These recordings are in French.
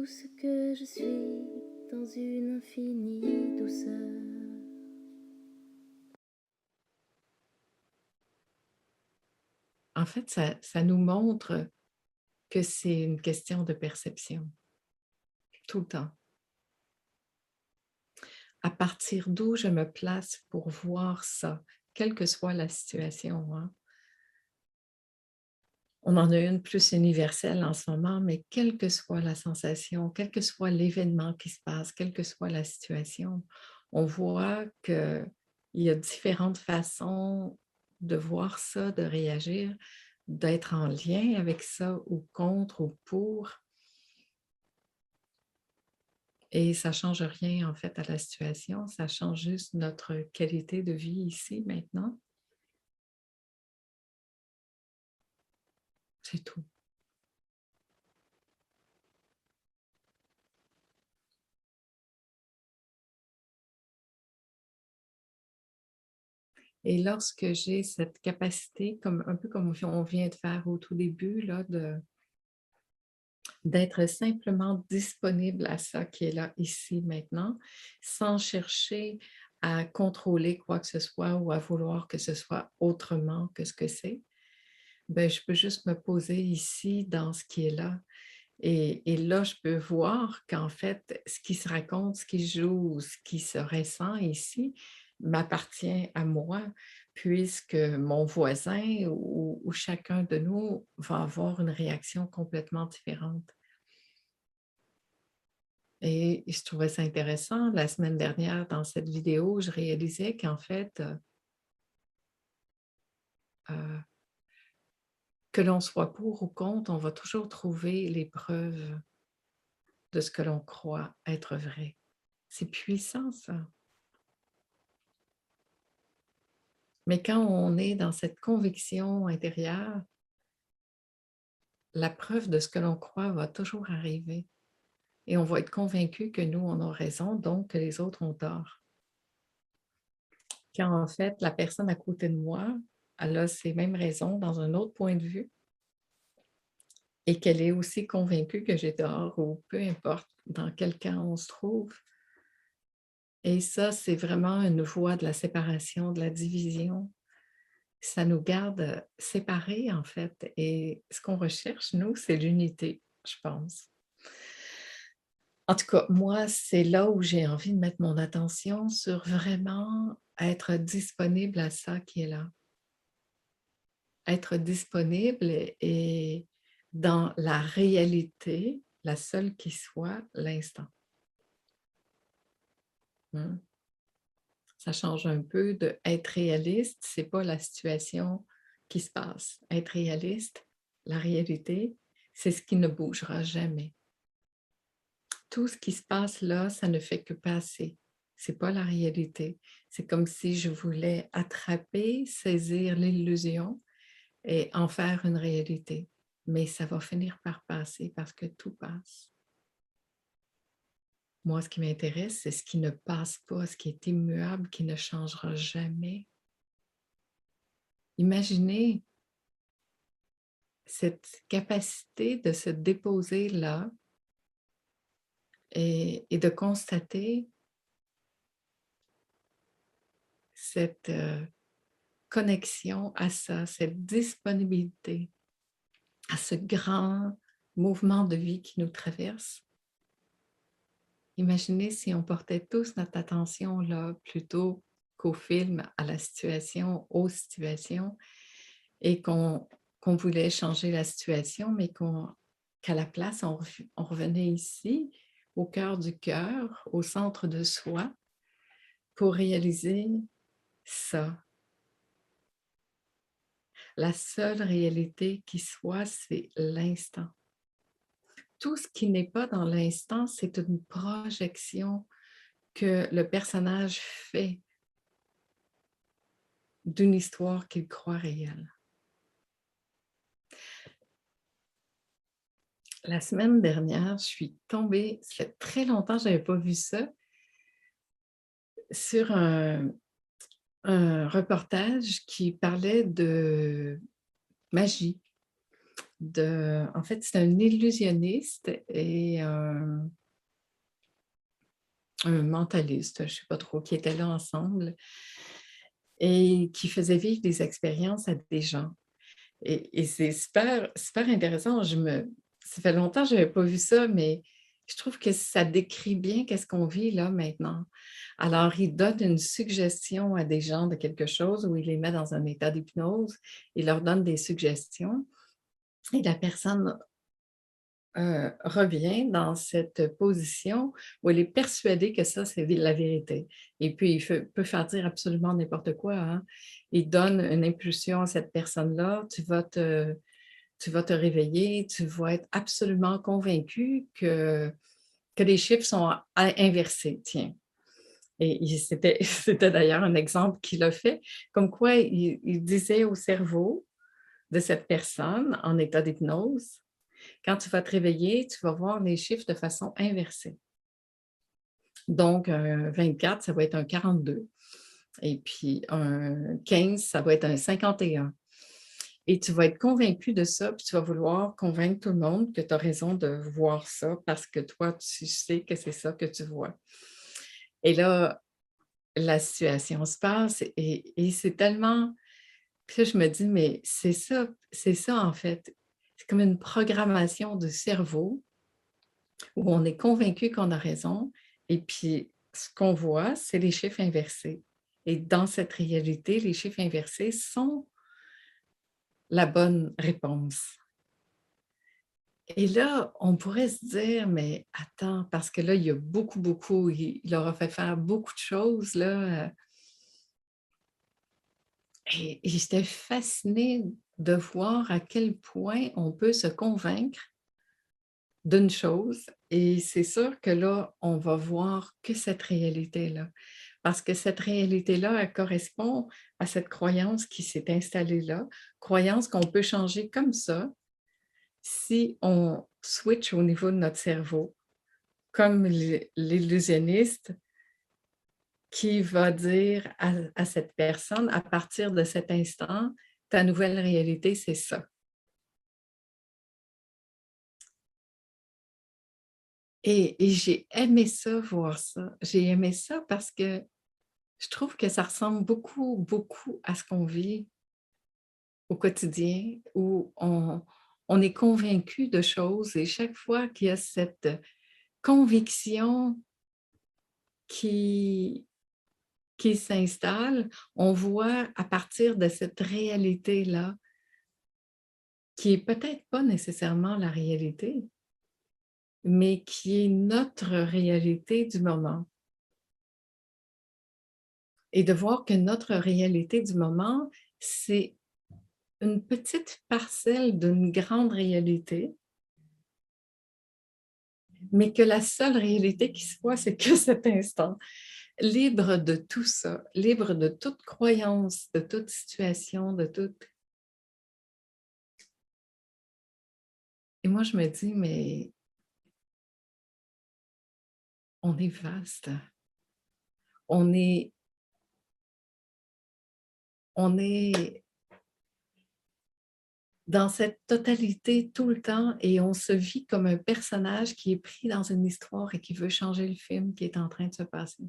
tout ce que je suis dans une infinie douceur. En fait, ça nous montre que c'est une question de perception, tout le temps. À partir d'où je me place pour voir ça, quelle que soit la situation, hein. On en a une plus universelle en ce moment, mais quelle que soit la sensation, quel que soit l'événement qui se passe, quelle que soit la situation, on voit qu'il y a différentes façons de voir ça, de réagir, d'être en lien avec ça ou contre ou pour. Et ça ne change rien en fait à la situation, ça change juste notre qualité de vie ici, maintenant. C'est tout. Et lorsque j'ai cette capacité, comme, un peu comme on vient de faire au tout début, là, d'être simplement disponible à ça qui est là, ici, maintenant, sans chercher à contrôler quoi que ce soit ou à vouloir que ce soit autrement que ce que c'est, ben, je peux juste me poser ici dans ce qui est là. Et là, je peux voir qu'en fait, ce qui se raconte, ce qui joue, ce qui se ressent ici m'appartient à moi, puisque mon voisin ou chacun de nous va avoir une réaction complètement différente. Et je trouvais ça intéressant. La semaine dernière, dans cette vidéo, je réalisais qu'en fait, euh, que l'on soit pour ou contre, on va toujours trouver les preuves de ce que l'on croit être vrai. C'est puissant, ça. Mais quand on est dans cette conviction intérieure, la preuve de ce que l'on croit va toujours arriver. Et on va être convaincu que nous, on a raison, donc que les autres ont tort. Quand en fait, la personne à côté de moi, elle a ces mêmes raisons dans un autre point de vue et qu'elle est aussi convaincue que j'ai tort ou peu importe dans quel camp on se trouve. Et ça, c'est vraiment une voie de la séparation, de la division. Ça nous garde séparés, en fait. Et ce qu'on recherche, nous, c'est l'unité, je pense. En tout cas, moi, c'est là où j'ai envie de mettre mon attention sur vraiment être disponible à ça qui est là. Être disponible et dans la réalité, la seule qui soit, l'instant. Ça change un peu de être réaliste, c'est pas la situation qui se passe. Être réaliste, la réalité, c'est ce qui ne bougera jamais. Tout ce qui se passe là, ça ne fait que passer. C'est pas la réalité. C'est comme si je voulais attraper, saisir l'illusion et en faire une réalité. Mais ça va finir par passer parce que tout passe. Moi, ce qui m'intéresse, c'est ce qui ne passe pas, ce qui est immuable, qui ne changera jamais. Imaginez cette capacité de se déposer là et de constater cette connexion à ça, cette disponibilité à ce grand mouvement de vie qui nous traverse. Imaginez si on portait tous notre attention là plutôt qu'au film, à la situation, aux situations, et qu'on voulait changer la situation, mais qu'à la place, on revenait ici, au cœur, au centre de soi, pour réaliser ça. La seule réalité qui soit, c'est l'instant. Tout ce qui n'est pas dans l'instant, c'est une projection que le personnage fait d'une histoire qu'il croit réelle. La semaine dernière, je suis tombée, ça fait très longtemps que je n'avais pas vu ça, sur un reportage qui parlait de magie. En fait, c'est un illusionniste et un mentaliste, je ne sais pas trop, qui étaient là ensemble et qui faisaient vivre des expériences à des gens. Et c'est super, super intéressant. Ça fait longtemps que je n'avais pas vu ça, mais je trouve que ça décrit bien qu'est-ce qu'on vit là maintenant. Alors, il donne une suggestion à des gens de quelque chose ou il les met dans un état d'hypnose, il leur donne des suggestions et la personne revient dans cette position où elle est persuadée que ça, c'est la vérité. Et puis, peut faire dire absolument n'importe quoi, hein. Il donne une impulsion à cette personne-là, tu vas te réveiller, tu vas être absolument convaincu que les chiffres sont inversés, tiens. Et c'était d'ailleurs un exemple qu'il a fait, comme quoi il disait au cerveau de cette personne en état d'hypnose, quand tu vas te réveiller, tu vas voir les chiffres de façon inversée. Donc, un 24, ça va être un 42. Et puis, un 15, ça va être un 51. Et tu vas être convaincu de ça, puis tu vas vouloir convaincre tout le monde que tu as raison de voir ça parce que toi, tu sais que c'est ça que tu vois. Et là, la situation se passe et c'est tellement... Puis là, je me dis, mais c'est ça en fait. C'est comme une programmation du cerveau où on est convaincu qu'on a raison et puis ce qu'on voit, c'est les chiffres inversés. Et dans cette réalité, les chiffres inversés sont la bonne réponse. Et là, on pourrait se dire, mais attends, parce que là, il y a beaucoup, il leur a fait faire beaucoup de choses, là. Et j'étais fascinée de voir à quel point on peut se convaincre d'une chose. Et c'est sûr que là, on va voir que cette réalité-là. Parce que cette réalité-là, elle correspond à cette croyance qui s'est installée là, croyance qu'on peut changer comme ça si on switch au niveau de notre cerveau, comme l'illusionniste qui va dire à cette personne, à partir de cet instant, ta nouvelle réalité, c'est ça. Et j'ai aimé ça, voir ça. J'ai aimé ça parce que je trouve que ça ressemble beaucoup à ce qu'on vit au quotidien, où on est convaincu de choses et chaque fois qu'il y a cette conviction qui, qui s'installe, on voit à partir de cette réalité-là, qui est peut-être pas nécessairement la réalité, mais qui est notre réalité du moment. Et de voir que notre réalité du moment, c'est une petite parcelle d'une grande réalité, mais que la seule réalité qui soit, c'est que cet instant, libre de tout ça, libre de toute croyance, de toute situation, de toute... Et moi, je me dis, mais on est vaste. On est, on est dans cette totalité tout le temps et on se vit comme un personnage qui est pris dans une histoire et qui veut changer le film qui est en train de se passer.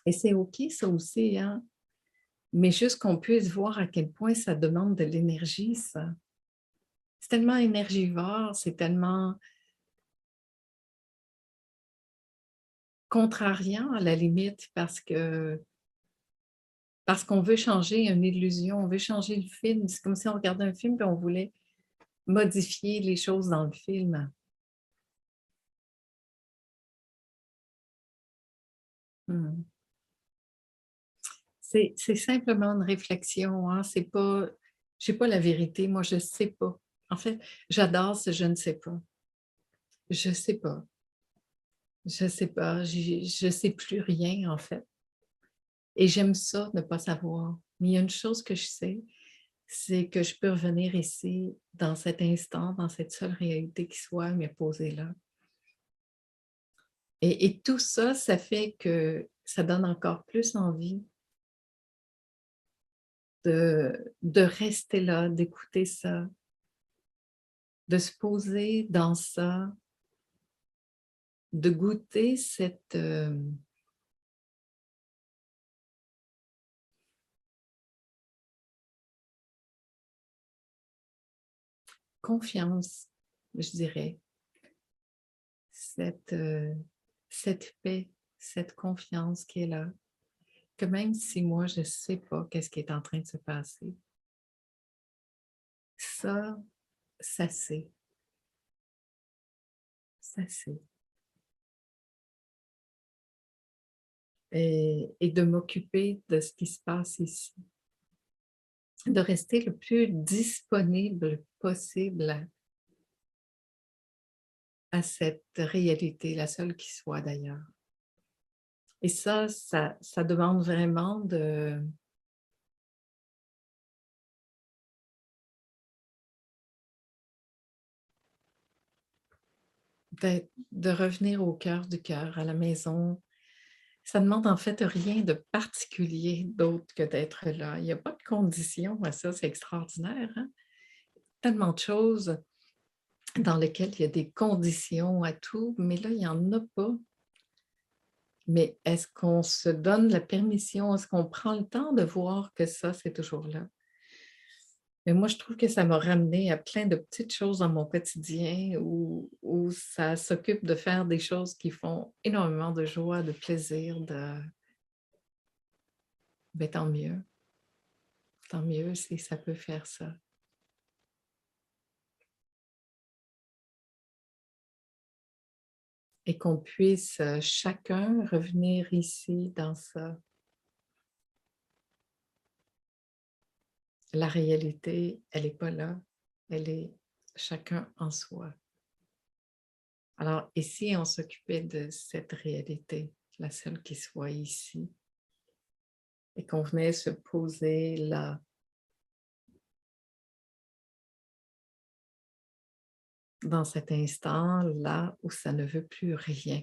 Et c'est OK, ça aussi, hein? Mais juste qu'on puisse voir à quel point ça demande de l'énergie, ça. C'est tellement énergivore, c'est tellement contrariant à la limite parce qu'on veut changer une illusion, on veut changer le film. C'est comme si on regardait un film et on voulait modifier les choses dans le film. Hmm. C'est simplement une réflexion, hein? C'est pas, j'ai pas la vérité, moi je sais pas. En fait, j'adore ce je ne sais pas. Je sais pas. Je sais pas. Je sais plus rien en fait. Et j'aime ça, ne pas savoir. Mais il y a une chose que je sais, c'est que je peux revenir ici, dans cet instant, dans cette seule réalité qui soit, me poser là. Et tout ça, ça fait que ça donne encore plus envie de rester là, d'écouter ça, de se poser dans ça, de goûter cette, confiance, je dirais, cette, cette paix, cette confiance qui est là, que même si moi je ne sais pas qu'est-ce qui est en train de se passer, ça, ça sait, ça sait. Et de m'occuper de ce qui se passe ici, de rester le plus disponible possible à cette réalité, la seule qui soit d'ailleurs. Et ça demande vraiment de revenir au cœur du cœur, à la maison. Ça demande en fait rien de particulier d'autre que d'être là. Il n'y a pas de condition à ça, c'est extraordinaire, hein? Tellement de choses dans lesquelles il y a des conditions à tout, mais là, il n'y en a pas. Mais est-ce qu'on se donne la permission? Est-ce qu'on prend le temps de voir que ça, c'est toujours là? Mais moi, je trouve que ça m'a ramené à plein de petites choses dans mon quotidien où ça s'occupe de faire des choses qui font énormément de joie, de plaisir, ben, tant mieux si ça peut faire ça. Et qu'on puisse chacun revenir ici dans ça. La réalité, elle n'est pas là, elle est chacun en soi. Alors, et si on s'occupait de cette réalité, la seule qui soit ici, et qu'on venait se poser là, dans cet instant, là où ça ne veut plus rien.